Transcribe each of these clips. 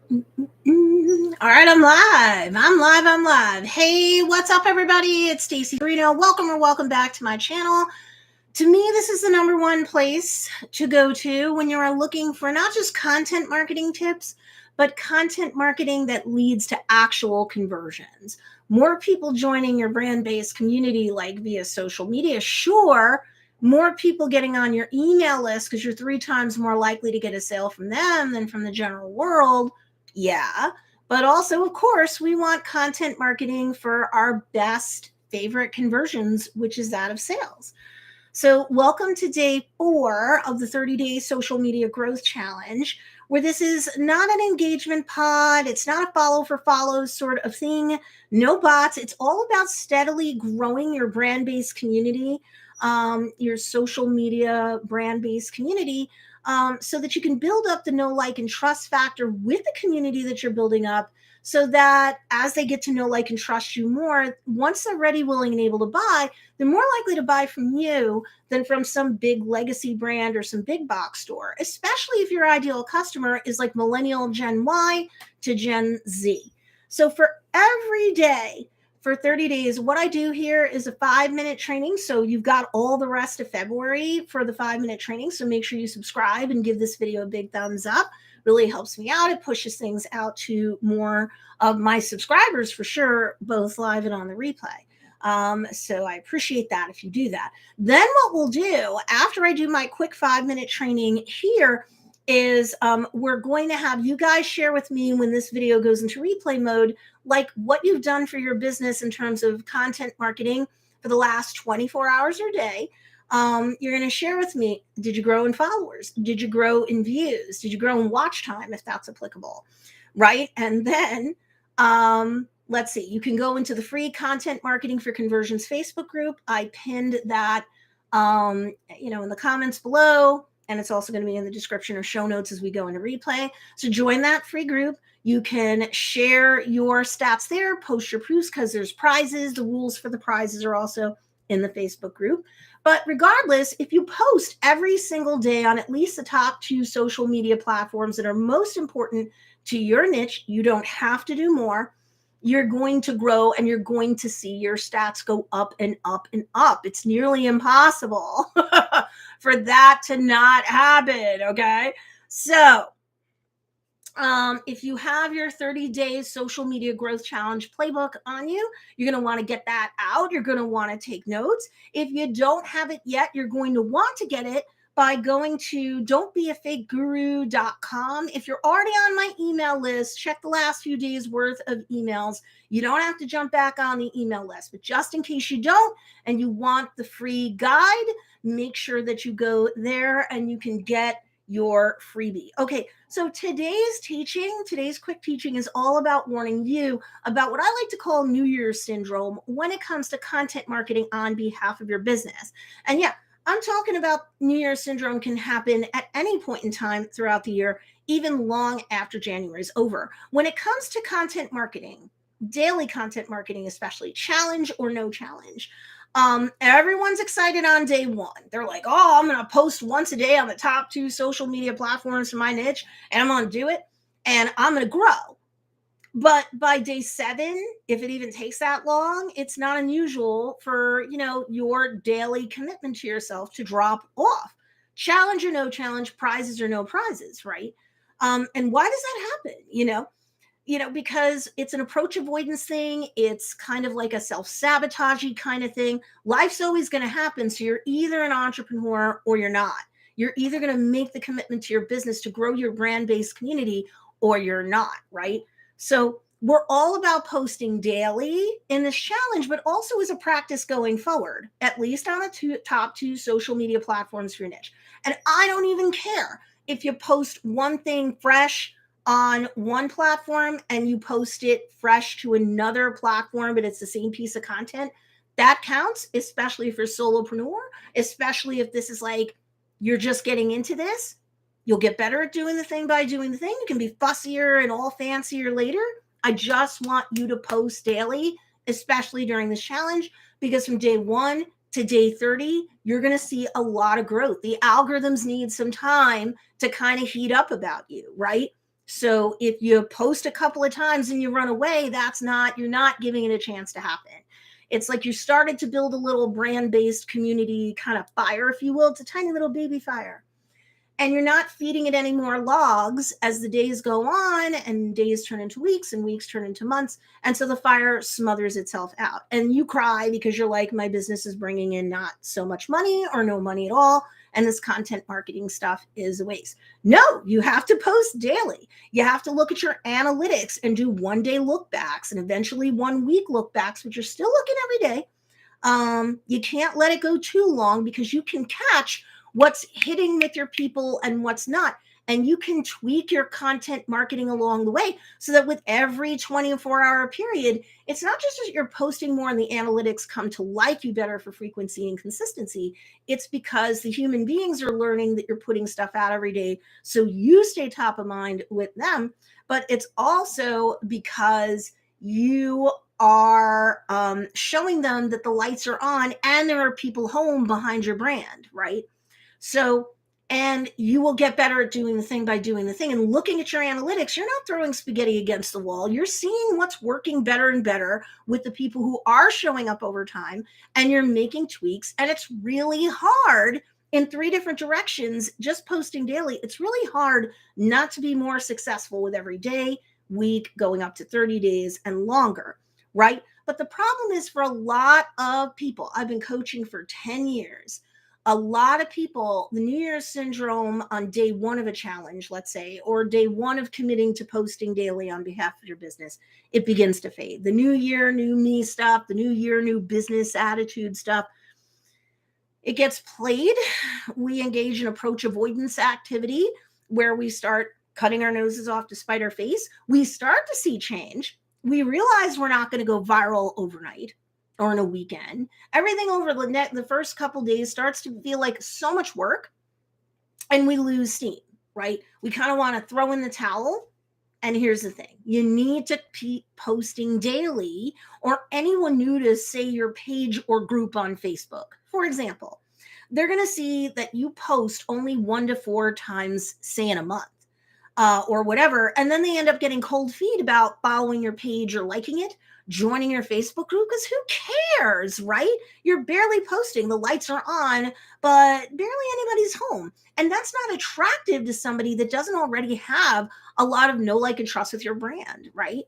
All right, I'm live. I'm live. Hey, what's up, everybody? It's Stacey, Storino. Welcome or welcome back to my channel. To me, this is the number one place to go to when you are looking for not just content marketing tips, but content marketing that leads to actual conversions. More people joining your brand based community, like via social media, sure. More people getting on your email list because you're three times more likely to get a sale from them than from the general world. Yeah. But also, of course, we want content marketing for our best favorite conversions, which is that of sales. So, welcome to day 4 of the 30-day social media growth challenge, where this is not an engagement pod. It's not a follow for follows sort of thing. No bots. It's all about steadily growing your brand based community, your social media brand based community, so that you can build up the know, like, and trust factor with the community that you're building up. So that as they get to know, like, and trust you more, once they're ready, willing, and able to buy, they're more likely to buy from you than from some big legacy brand or some big box store, especially if your ideal customer is like millennial Gen Y to Gen Z. So for every day, for 30 days, what I do here is a 5-minute training. So you've got all the rest of February for the 5-minute training. So make sure you subscribe and give this video a big thumbs up. Really helps me out. It pushes things out to more of my subscribers for sure, both live and on the replay. So I appreciate that if you do that. Then what we'll do after I do my quick 5-minute training here is we're going to have you guys share with me when this video goes into replay mode, like what you've done for your business in terms of content marketing for the last 24 hours or day. You're going to share with me, did you grow in followers? Did you grow in views? Did you grow in watch time, if that's applicable? Right. And then let's see, you can go into the free content marketing for conversions Facebook group. I pinned that in the comments below, and it's also going to be in the description or show notes as we go into replay. So join that free group. You can share your stats there, post your proofs, because there's prizes. The rules for the prizes are also in the Facebook group. But regardless, if you post every single day on at least the top 2 social media platforms that are most important to your niche, you don't have to do more. You're going to grow and you're going to see your stats go up and up and up. It's nearly impossible for that to not happen. Okay. So, if you have your 30 days social media growth challenge playbook on you, you're going to want to get that out. You're going to want to take notes. If you don't have it yet, you're going to want to get it by going to don'tbeafakeguru.com. If you're already on my email list, check the last few days worth of emails. You don't have to jump back on the email list, but just in case you don't and you want the free guide, make sure that you go there and you can get your freebie. Okay, so today's quick teaching is all about warning you about what I like to call New Year's syndrome when it comes to content marketing on behalf of your business. And yeah, I'm talking about New Year's syndrome can happen at any point in time throughout the year, even long after January is over. When it comes to content marketing, daily content marketing, especially challenge or no challenge, everyone's excited on day 1. They're like, oh, I'm going to post once a day on the top 2 social media platforms for my niche, and I'm going to do it, and I'm going to grow. But by day 7, if it even takes that long, it's not unusual for, your daily commitment to yourself to drop off. Challenge or no challenge, prizes or no prizes, right? And why does that happen? Because it's an approach avoidance thing. It's kind of like a self-sabotagey kind of thing. Life's always going to happen. So you're either an entrepreneur or you're not. You're either going to make the commitment to your business to grow your brand-based community or you're not, right? So we're all about posting daily in this challenge, but also as a practice going forward, at least on the top 2 social media platforms for your niche. And I don't even care if you post one thing fresh on one platform and you post it fresh to another platform, but it's the same piece of content. That counts, especially if you're solopreneur, especially if this is like you're just getting into this. You'll get better at doing the thing by doing the thing. You can be fussier and all fancier later. I just want you to post daily, especially during this challenge, because from day 1 to day 30, you're going to see a lot of growth. The algorithms need some time to kind of heat up about you, right? So if you post a couple of times and you run away, you're not giving it a chance to happen. It's like you started to build a little brand-based community kind of fire, if you will. It's a tiny little baby fire. And you're not feeding it any more logs as the days go on, and days turn into weeks and weeks turn into months. And so the fire smothers itself out. And you cry because you're like, my business is bringing in not so much money or no money at all. And this content marketing stuff is a waste. No, you have to post daily. You have to look at your analytics and do 1 day look backs and eventually 1 week look backs, but you're still looking every day. You can't let it go too long because you can catch what's hitting with your people and what's not. And you can tweak your content marketing along the way so that with every 24-hour period, it's not just that you're posting more and the analytics come to like you better for frequency and consistency. It's because the human beings are learning that you're putting stuff out every day. So you stay top of mind with them. But it's also because you are showing them that the lights are on and there are people home behind your brand, right? So, and you will get better at doing the thing by doing the thing and looking at your analytics. You're not throwing spaghetti against the wall. You're seeing what's working better and better with the people who are showing up over time, and you're making tweaks. And it's really hard in 3 different directions, just posting daily. It's really hard not to be more successful with every day, week, going up to 30 days and longer, right? But the problem is for a lot of people, I've been coaching for 10 years. A lot of people, the New Year's syndrome on day 1 of a challenge, let's say, or day 1 of committing to posting daily on behalf of your business, it begins to fade. The new year, new me stuff, the new year, new business attitude stuff, it gets played. We engage in approach avoidance activity where we start cutting our noses off to spite our face. We start to see change. We realize we're not going to go viral overnight or in a weekend. Everything over the first couple days starts to feel like so much work, and we lose steam, right? We kind of want to throw in the towel. And here's the thing. You need to keep posting daily, or anyone new to, say, your page or group on Facebook, for example, they're going to see that you post only 1 to 4 times, say, in a month. Or whatever. And then they end up getting cold feet about following your page or liking it, joining your Facebook group, because who cares, right? You're barely posting. The lights are on, but barely anybody's home. And that's not attractive to somebody that doesn't already have a lot of know, like, and trust with your brand, right?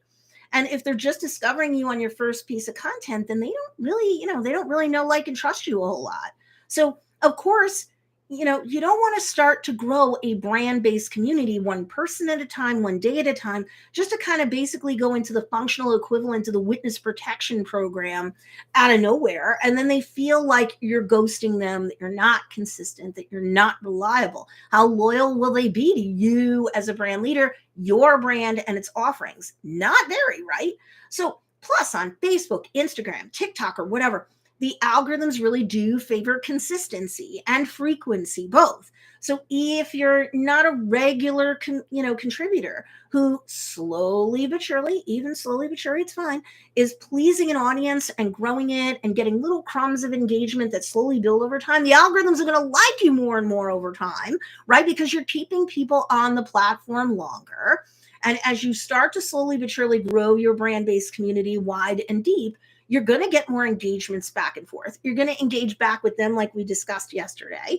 And if they're just discovering you on your first piece of content, then they don't really know, like, and trust you a whole lot. So, of course, you don't want to start to grow a brand-based community 1 person at a time, 1 day at a time, just to kind of basically go into the functional equivalent of the witness protection program out of nowhere. And then they feel like you're ghosting them, that you're not consistent, that you're not reliable. How loyal will they be to you as a brand leader, your brand and its offerings? Not very, right? So plus on Facebook, Instagram, TikTok, or whatever, the algorithms really do favor consistency and frequency, both. So if you're not a regular, contributor who slowly but surely, it's fine, is pleasing an audience and growing it and getting little crumbs of engagement that slowly build over time, the algorithms are going to like you more and more over time, right? Because you're keeping people on the platform longer. And as you start to slowly but surely grow your brand-based community wide and deep, you're going to get more engagements back and forth. You're going to engage back with them like we discussed yesterday.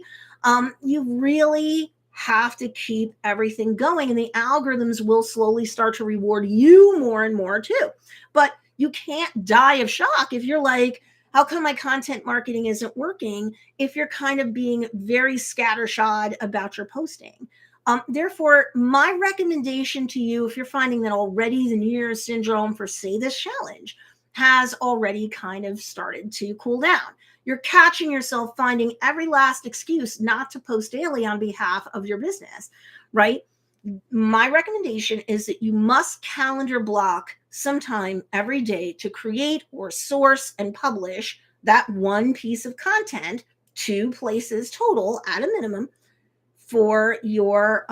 You really have to keep everything going, and the algorithms will slowly start to reward you more and more too. But you can't die of shock if you're like, how come my content marketing isn't working, if you're kind of being very scattershot about your posting. Therefore, my recommendation to you, if you're finding that already the New Year's syndrome for, say, this challenge has already kind of started to cool down, you're catching yourself finding every last excuse not to post daily on behalf of your business, right? My recommendation is that you must calendar block sometime every day to create or source and publish that 1 piece of content, 2 places total at a minimum, for your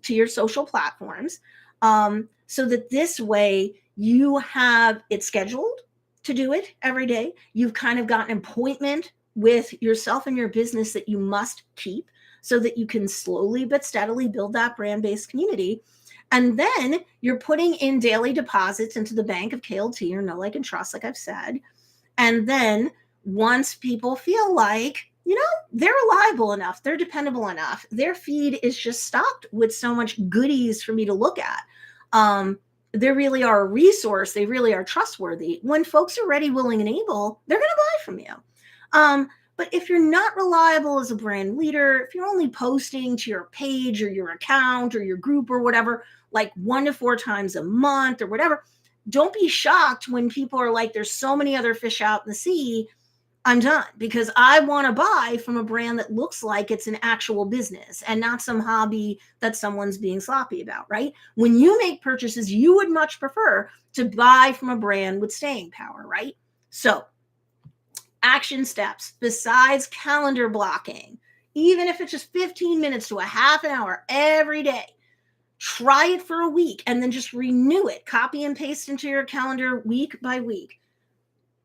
to your social platforms, so that this way you have it scheduled to do it every day. You've kind of got an appointment with yourself and your business that you must keep so that you can slowly but steadily build that brand-based community. And then you're putting in daily deposits into the bank of KLT or Know Like and Trust, like I've said. And then once people feel like, they're reliable enough, they're dependable enough, their feed is just stocked with so much goodies for me to look at. They really are a resource. They really are trustworthy. When folks are ready, willing, and able, they're going to buy from you. But if you're not reliable as a brand leader, if you're only posting to your page or your account or your group or whatever, like 1 to 4 times a month or whatever, don't be shocked when people are like, there's so many other fish out in the sea. I'm done, because I want to buy from a brand that looks like it's an actual business and not some hobby that someone's being sloppy about, right? When you make purchases, you would much prefer to buy from a brand with staying power, right? So, action steps besides calendar blocking, even if it's just 15 minutes to a half an hour every day, try it for a week and then just renew it. Copy and paste into your calendar week by week.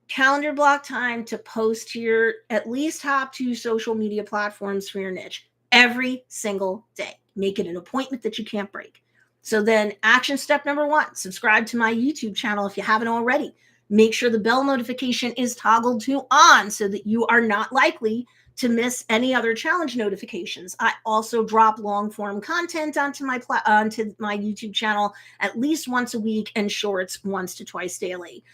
Calendar block time to post to your at least top 2 social media platforms for your niche every single day. Make it an appointment that you can't break. So then action step number 1, subscribe to my YouTube channel if you haven't already. Make sure the bell notification is toggled to on so that you are not likely to miss any other challenge notifications. I also drop long form content onto my YouTube channel at least once a week and shorts once to twice daily.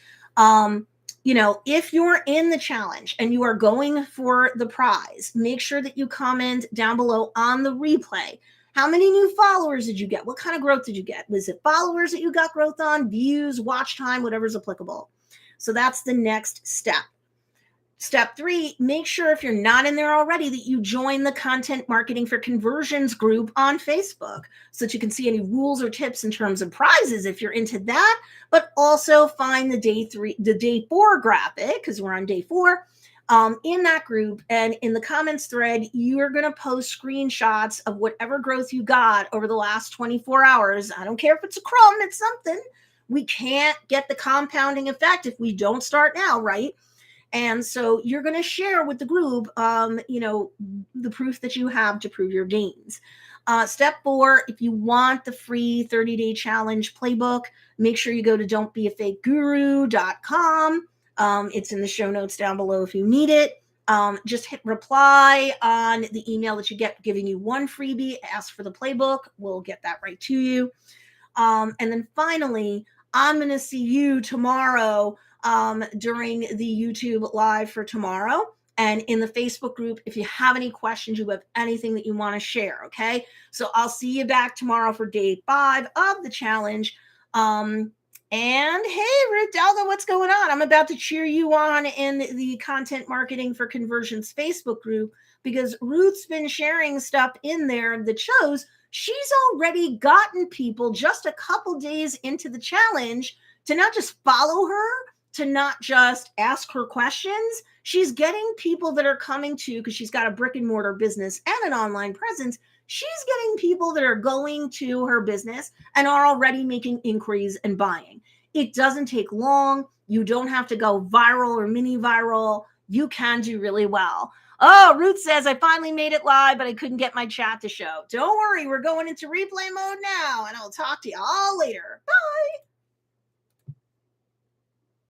If you're in the challenge and you are going for the prize, make sure that you comment down below on the replay. How many new followers did you get? What kind of growth did you get? Was it followers that you got growth on, views, watch time, whatever's applicable? So that's the next step. Step 3, make sure if you're not in there already that you join the Content Marketing for Conversions group on Facebook so that you can see any rules or tips in terms of prizes if you're into that, but also find the day 4 graphic, because we're on day 4, in that group. And in the comments thread, you're going to post screenshots of whatever growth you got over the last 24 hours. I don't care if it's a crumb, it's something. We can't get the compounding effect if we don't start now, right? And so you're going to share with the group, the proof that you have to prove your gains. Step 4, if you want the free 30-day challenge playbook, make sure you go to don'tbeafakeguru.com. It's in the show notes down below if you need it. Just hit reply on the email that you get giving you 1 freebie. Ask for the playbook. We'll get that right to you. And then finally, I'm going to see you tomorrow during the YouTube live for tomorrow, and in the Facebook group if you have any questions, you have anything that you want to share. Okay, so I'll see you back tomorrow for day 5 of the challenge. And hey, Ruth Dalga, what's going on? I'm about to cheer you on in the Content Marketing for Conversions Facebook group, because Ruth's been sharing stuff in there that shows she's already gotten people just a couple days into the challenge to not just follow her, to not just ask her questions. She's getting people that are coming to, because she's got a brick and mortar business and an online presence. She's getting people that are going to her business and are already making inquiries and buying. It doesn't take long. You don't have to go viral or mini viral. You can do really well. Oh, Ruth says, I finally made it live, but I couldn't get my chat to show. Don't worry, we're going into replay mode now, and I'll talk to you all later. Bye.